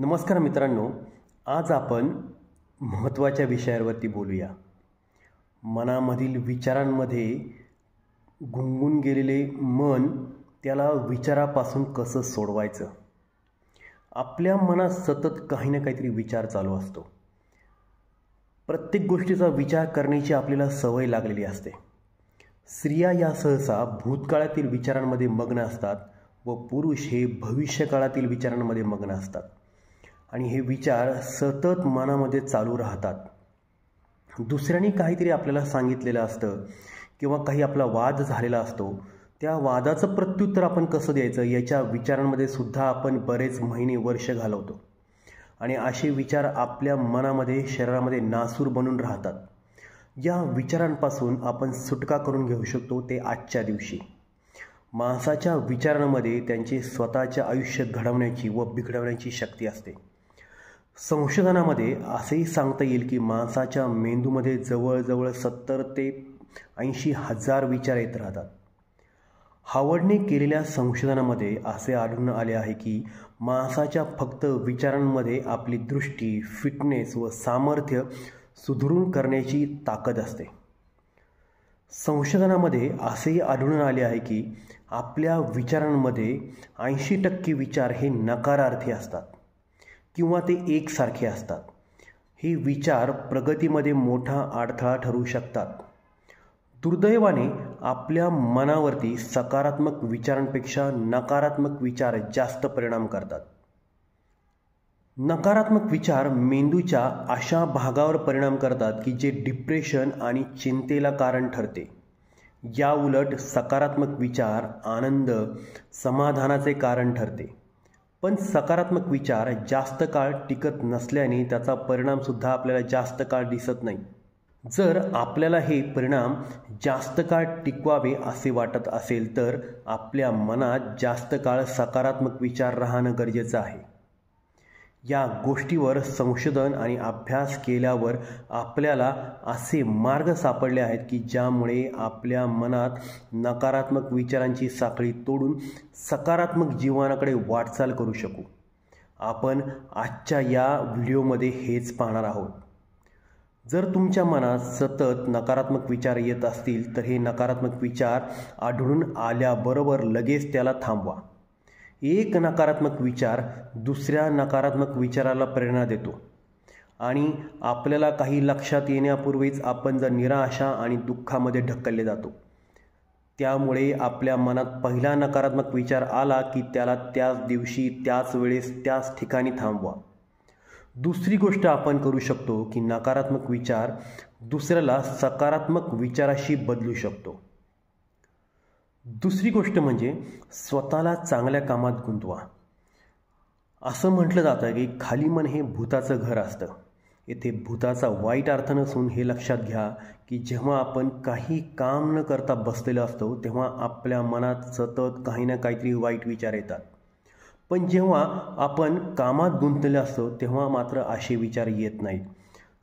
नमस्कार मित्रांनो, आज आपण महत्त्वाच्या विषयावरती बोलूया. मनामधील विचारांमध्ये गुंगून गेलेले मन, त्याला विचारापासून कसं सोडवायचं. आपल्या मनात सतत काही ना काहीतरी विचार चालू असतो. प्रत्येक गोष्टीचा विचार करण्याची आपल्याला सवय लागलेली असते. स्त्रिया या सहसा भूतकाळातील विचारांमध्ये मग्न असतात व पुरुष हे भविष्यकाळातील विचारांमध्ये मग्न असतात. आणि हे विचार सतत मनामध्ये चालू राहतात. दुसऱ्यांनी काहीतरी आपल्याला सांगितलेलं असतं किंवा काही आपला वाद झालेला असतो, त्या वादाचं प्रत्युत्तर आपण कसं द्यायचं याच्या विचारांमध्ये सुद्धा आपण बरेच महिने वर्ष घालवतो. आणि असे विचार आपल्या मनामध्ये शरीरामध्ये नासूर बनून राहतात. या विचारांपासून आपण सुटका करून घेऊ शकतो ते आजच्या दिवशी. माणसाच्या विचारांमध्ये त्यांचे स्वतःच्या आयुष्य घडवण्याची व बिघडवण्याची शक्ती असते. संशोधनामध्ये असेही सांगता येईल की माणसाच्या मेंदूमध्ये जवळजवळ 70 ते 80 हजार विचार येत राहतात. हार्वर्डने केलेल्या संशोधनामध्ये असे आढळून आले आहे की माणसाच्या फक्त विचारांमध्ये आपली दृष्टी, फिटनेस व सामर्थ्य सुधारून करण्याची ताकद असते. संशोधनामध्ये असेही आढळून आले आहे की आपल्या विचारांमध्ये 80% विचार हे नकारार्थी असतात किंवा ते एकसारखे असतात. हे विचार प्रगतीमध्ये मोठा अडथळा ठरू शकतात. दुर्दैवाने आपल्या मनावरती सकारात्मक विचारांपेक्षा नकारात्मक विचार जास्त परिणाम करतात. नकारात्मक विचार मेंदूच्या अशा भागावर परिणाम करतात की जे डिप्रेशन आणि चिंतेला कारण ठरते. या उलट सकारात्मक विचार आनंद, समाधानाचे कारण ठरते. पण सकारात्मक विचार जास्त काळ टिकत नसल्याने त्याचा परिणामसुद्धा आपल्याला जास्त काळ दिसत नाही. जर आपल्याला हे परिणाम जास्त काळ टिकवावे असे वाटत असेल तर आपल्या मनात जास्त काळ सकारात्मक विचार राहणं गरजेचं आहे. या गोष्टीवर संशोधन आणि अभ्यास केल्यावर आपल्याला असे मार्ग सापडले आहेत की ज्यामुळे आपल्या मनात नकारात्मक विचारांची साखळी तोडून सकारात्मक जीवनाकडे वाटचाल करू शकू. आपण आजच्या या व्हिडिओमध्ये हेच पाहणार आहोत. जर तुमच्या मनात सतत नकारात्मक विचार येत असतील तर हे नकारात्मक विचार आढळून आल्याबरोबर लगेच त्याला थांबवा. एक नकारात्मक विचार दुसऱ्या नकारात्मक विचाराला प्रेरणा देतो आणि आपल्याला काही लक्षात येण्यापूर्वीच आपण जर निराशा आणि दुःखामध्ये ढकलले जातो. त्यामुळे आपल्या मनात पहिला नकारात्मक विचार आला की त्याला त्याच दिवशी, त्याच वेळेस, त्याच ठिकाणी थांबवा. दुसरी गोष्ट आपण करू शकतो की नकारात्मक विचार दुसऱ्याला सकारात्मक विचाराशी बदलू शकतो. दुसरी गोष्ट म्हणजे स्वतःला चांगल्या कामात गुंतवा. असं म्हटलं जातं की खाली मन हे भूताचं घर असतं. येथे भूताचा वाईट अर्थ नसून हे लक्षात घ्या की जेव्हा आपण काही काम न करता बसलेलो असतो तेव्हा आपल्या मनात सतत काही ना काहीतरी वाईट विचार येतात. पण जेव्हा आपण कामात गुंतलेले असतो तेव्हा मात्र असे विचार येत नाहीत.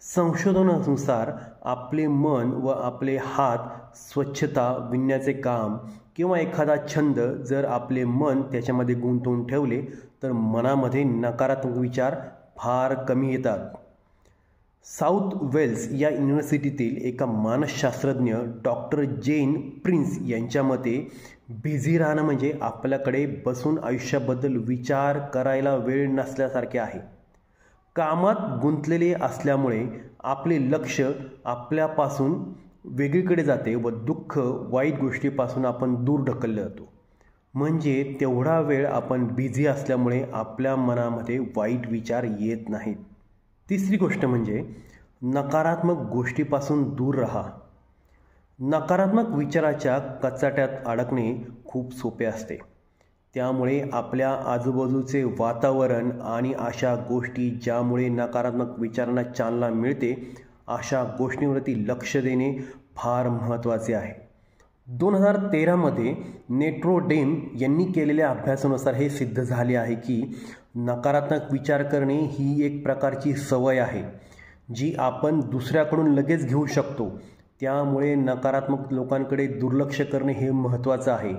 संशोधनानुसार आपले मन व आपले हात, स्वच्छता, विणण्याचे काम किंवा एखादा छंद जर आपले मन त्याच्यामध्ये गुंतवून ठेवले तर मनामध्ये नकारात्मक विचार फार कमी येतात. साऊथ वेल्स या युनिव्हर्सिटीतील एका मानसशास्त्रज्ञ डॉक्टर जेन प्रिन्स यांच्या मते बिझी राहणं म्हणजे आपल्याकडे बसून आयुष्याबद्दल विचार करायला वेळ नसल्यासारखे आहे. कामात गुंतलेले असल्यामुळे आपले लक्ष आपल्यापासून वेगळीकडे जाते व दुःख, वाईट गोष्टीपासून आपण दूर ढकलले जातो. म्हणजे तेवढा वेळ आपण बिझी असल्यामुळे आपल्या मनामध्ये वाईट विचार येत नाहीत. तिसरी गोष्ट म्हणजे नकारात्मक गोष्टीपासून दूर राहा. नकारात्मक विचाराच्या कचाट्यात अडकणे खूप सोपे असते. त्यामुळे आपल्या आजूबाजूचे वातावरण आणि अशा गोष्टी ज्यामुळे नकारात्मक विचारांना चालना मिळते अशा गोष्टींवरती लक्ष देणे फार महत्त्वाचे आहे. 2013 नेट्रोडेम यांनी केलेल्या अभ्यासानुसार हे सिद्ध झाले आहे की नकारात्मक विचार करणे ही एक प्रकारची सवय आहे जी आपण दुसऱ्याकडून लगेच घेऊ शकतो. त्यामुळे नकारात्मक लोकांकडे दुर्लक्ष करणे हे महत्त्वाचं आहे.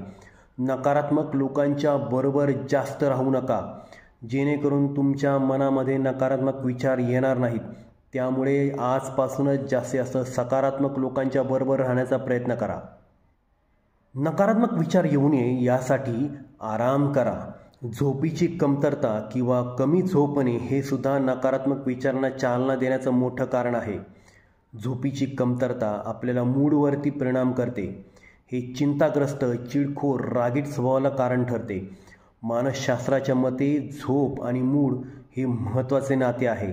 नकारात्मक लोकांच्या बरोबर जास्त राहू नका. जेणेकरून तुमच्या मनामध्ये नकारात्मक विचार येणार नाहीत. त्यामुळे आजपासूनच जास्तीत जास्त सकारात्मक लोकांच्या बरोबर राहण्याचा प्रयत्न करा. नकारात्मक विचार येऊ नये यासाठी आराम करा. झोपेची कमतरता किंवा कमी झोपणे हे सुद्धा नकारात्मक विचारांना चालना देण्याचं मोठं कारण आहे. झोपेची कमतरता आपल्याला मूडवरती परिणाम करते. हे चिंताग्रस्त, चिडखोर, रागीट स्वभावाला कारण ठरते. मानसशास्त्राच्या मते झोप आणि मूड हे महत्त्वाचे नाते आहे.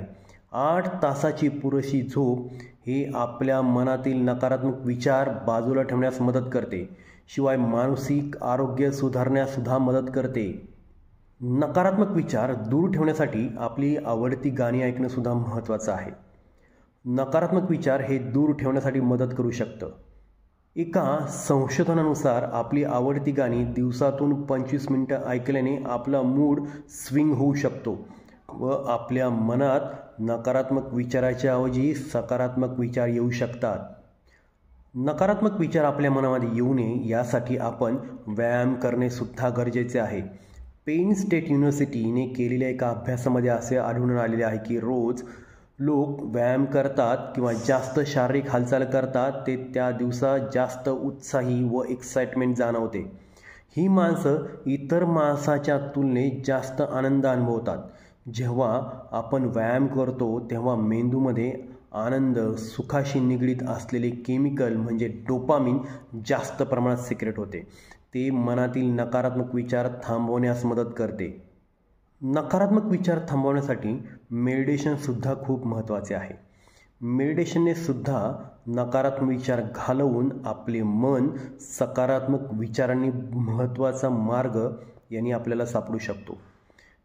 8 तासाची पुरेशी झोप हे आपल्या मनातील नकारात्मक विचार बाजूला ठेवण्यास मदत करते. शिवाय मानसिक आरोग्य सुधारण्यासुद्धा मदत करते. नकारात्मक विचार दूर ठेवण्यासाठी आपली आवडती गाणी ऐकणंसुद्धा महत्त्वाचं आहे. नकारात्मक विचार हे दूर ठेवण्यासाठी मदत करू शकतं. एका संशोधनानुसार आपली आवडती गाणी दिवसातून 25 मिनिटं ऐकल्याने आपला मूड स्विंग होऊ शकतो व आपल्या मनात नकारात्मक विचाराच्या ऐवजी सकारात्मक विचार येऊ शकतात. नकारात्मक विचार आपल्या मनामध्ये येऊ नये यासाठी आपण व्यायाम करणे सुद्धा गरजेचे आहे. पेन स्टेट युनिव्हर्सिटीने केलेल्या एका अभ्यासामध्ये असे आढळून आलेले आहे की रोज लोक व्यायाम करतात किंवा जास्त शारीरिक हालचाल करतात ते त्या दिवसात जास्त उत्साही व एक्साइटमेंट जाणवते. ही माणसं इतर माणसाच्या तुलनेत जास्त आनंद अनुभवतात. जेव्हा आपण व्यायाम करतो तेव्हा मेंदूमध्ये आनंद, सुखाशी निगडीत असलेले केमिकल म्हणजे डोपामिन जास्त प्रमाणात सिक्रेट होते. ते मनातील नकारात्मक विचार थांबवण्यास मदत करते. नकारात्मक विचार थांबवण्यासाठी मेडिटेशनसुद्धा खूप महत्त्वाचे आहे. मेडिटेशनने सुद्धा नकारात्मक विचार घालवून आपले मन सकारात्मक विचारांनी महत्त्वाचा मार्ग यांनी आपल्याला सापडू शकतो.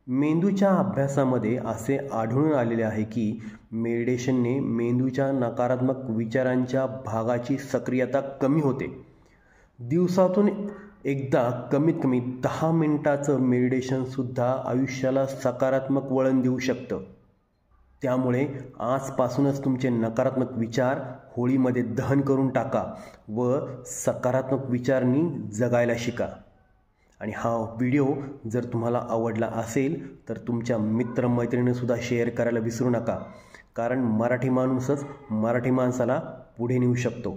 मेंदूच्या अभ्यासामध्ये असे आढळून आलेले आहे की मेडिटेशनने मेंदूच्या नकारात्मक विचारांच्या भागाची सक्रियता कमी होते. दिवसातून एकदा कमीत कमी 10 मिनिटाचं मेडिटेशनसुद्धा आयुष्याला सकारात्मक वळण देऊ शकतं. त्यामुळे आजपासूनच तुमचे नकारात्मक विचार होळीमध्ये दहन करून टाका व सकारात्मक विचारांनी जगायला शिका. आणि हा व्हिडिओ जर तुम्हाला आवडला असेल तर तुमच्या मित्रमैत्रिणींसुद्धा शेअर करायला विसरू नका. कारण मराठी माणूसच मराठी माणसाला पुढे नेऊ शकतो.